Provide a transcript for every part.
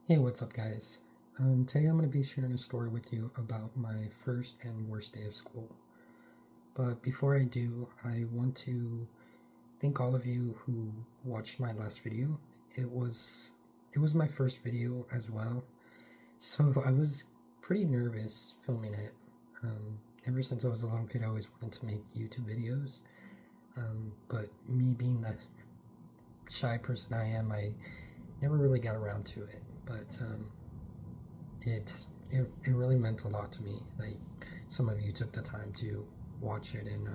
Hey, what's up, guys? Today I'm going to be sharing a story with you about my first and worst day of school. But before I do, I want to thank all of you who watched my last video. It was my first video as well, so I was pretty nervous filming it. Ever since I was a little kid, I always wanted to make YouTube videos. But me being the shy person I am, I never really got around to it. But it really meant a lot to me. Like, some of you took the time to watch it, and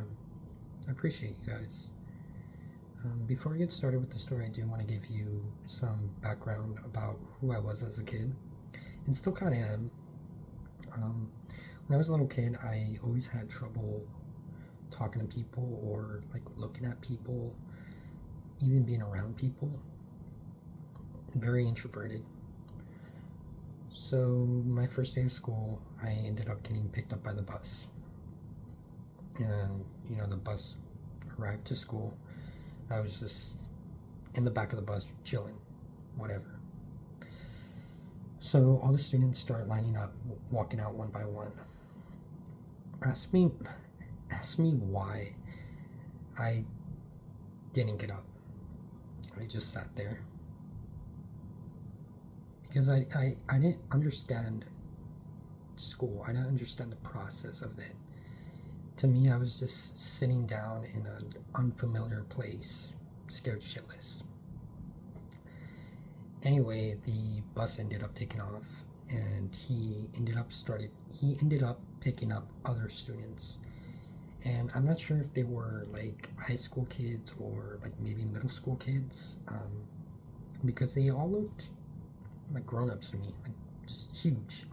I appreciate you guys. Before I get started with the story, I do want to give you some background about who I was as a kid, and still kind of am. When I was a little kid, I always had trouble talking to people or like looking at people, even being around people. Very introverted. So my first day of school, I ended up getting picked up by the bus. And, the bus arrived to school. I was just in the back of the bus chilling, whatever. So all the students start lining up, walking out one by one. Ask me why I didn't get up. I just sat there. Because I didn't understand school. I didn't understand the process of it. To me, I was just sitting down in an unfamiliar place, scared shitless. Anyway, the bus ended up taking off, and he ended up picking up other students. And I'm not sure if they were like high school kids or like maybe middle school kids, because they all looked like grown-ups to me, like just huge.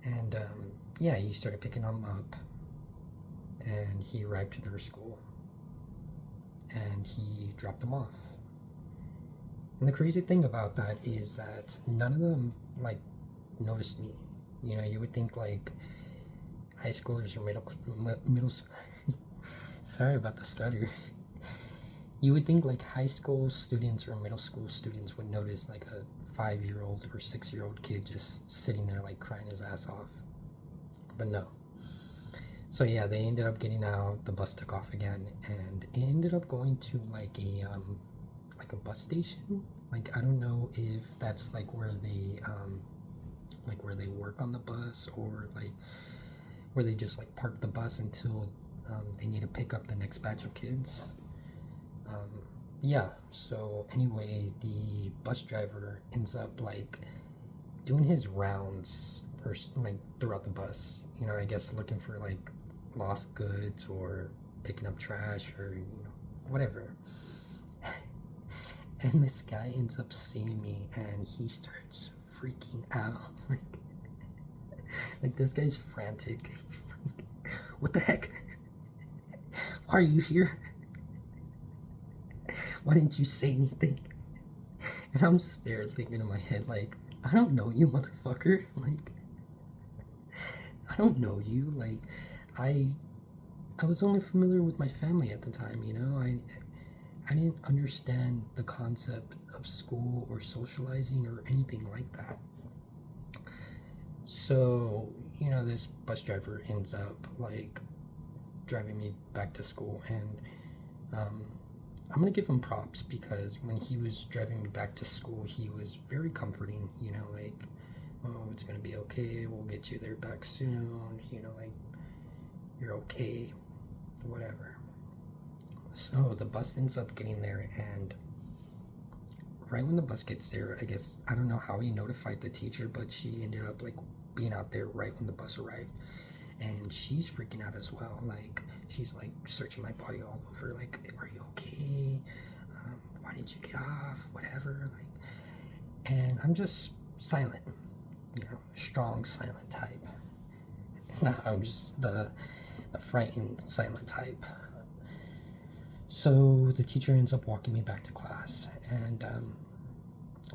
And yeah, he started picking them up, and he arrived to their school, and he dropped them off. And the crazy thing about that is that none of them like noticed me. You would think like high schoolers or middle sorry about the stutter. You would think like high school students or middle school students would notice like a 5-year-old or 6-year-old kid just sitting there like crying his ass off. But no. So yeah, they ended up getting out, the bus took off again, and it ended up going to like a bus station. Like, I don't know if that's like where they work on the bus, or like where they just like park the bus until they need to pick up the next batch of kids. Yeah, so anyway, the bus driver ends up like doing his rounds first, like throughout the bus, I guess looking for like lost goods or picking up trash or whatever. And this guy ends up seeing me, and he starts freaking out. Like this guy's frantic. He's like, "What the heck? Why are you here? Why didn't you say anything?" And I'm just there thinking in my head, like, I don't know you, motherfucker. Like, I don't know you. Like, I was only familiar with my family at the time, I didn't understand the concept of school or socializing or anything like that. So, this bus driver ends up like driving me back to school, and I'm gonna give him props, because when he was driving me back to school, he was very comforting. Like, "Oh, it's gonna be okay. We'll get you there back soon. Like, you're okay, whatever." So the bus ends up getting there, and right when the bus gets there, I guess I don't know how he notified the teacher, but she ended up like being out there right when the bus arrived, and she's freaking out as well. Like, she's like searching my body all over, like, "Are you okay? Why didn't you get off? Whatever." Like, and I'm just silent, strong silent type. No, I'm just the frightened silent type. So the teacher ends up walking me back to class, and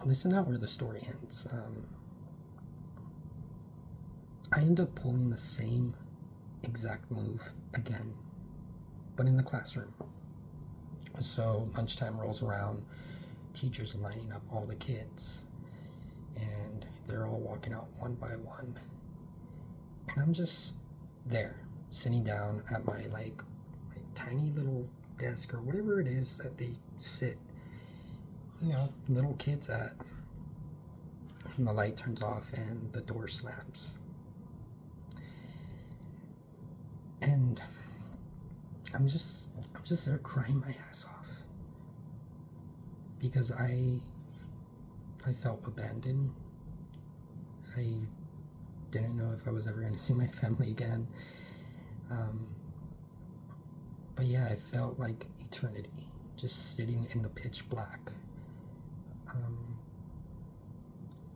this is not where the story ends. I end up pulling the same exact move again, but in the classroom. So lunchtime rolls around, teachers lining up all the kids, they're all walking out one by one. And I'm just there, sitting down at my tiny little desk or whatever it is that they sit, little kids at. And the light turns off and the door slams. And I'm just there crying my ass off. Because I felt abandoned. I didn't know if I was ever going to see my family again. But yeah, I felt like eternity, just sitting in the pitch black.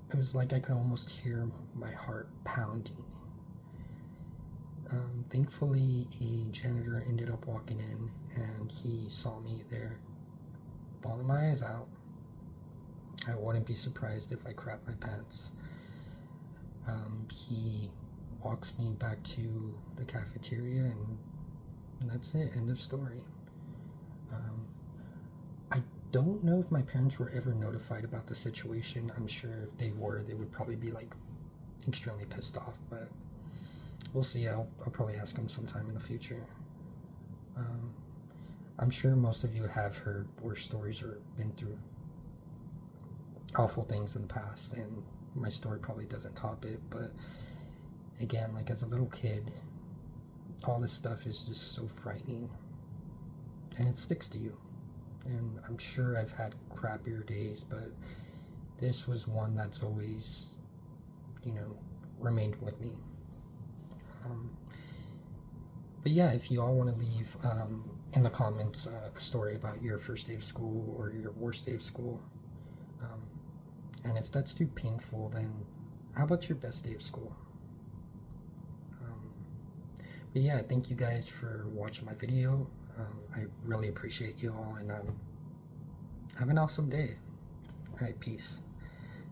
It was like I could almost hear my heart pounding. Thankfully, a janitor ended up walking in and he saw me there, bawling my eyes out. I wouldn't be surprised if I crapped my pants. He walks me back to the cafeteria, and that's it. End of story. I don't know if my parents were ever notified about the situation. I'm sure if they were, they would probably be like extremely pissed off, but we'll see. I'll probably ask them sometime in the future. I'm sure most of you have heard worse stories or been through awful things in the past, and my story probably doesn't top it, but again, like as a little kid, all this stuff is just so frightening, and it sticks to you. And I'm sure I've had crappier days, but this was one that's always, remained with me. But yeah, if you all want to leave in the comments a story about your first day of school or your worst day of school, and if that's too painful, then how about your best day of school? But yeah, thank you guys for watching my video. I really appreciate you all, and have an awesome day. All right, peace.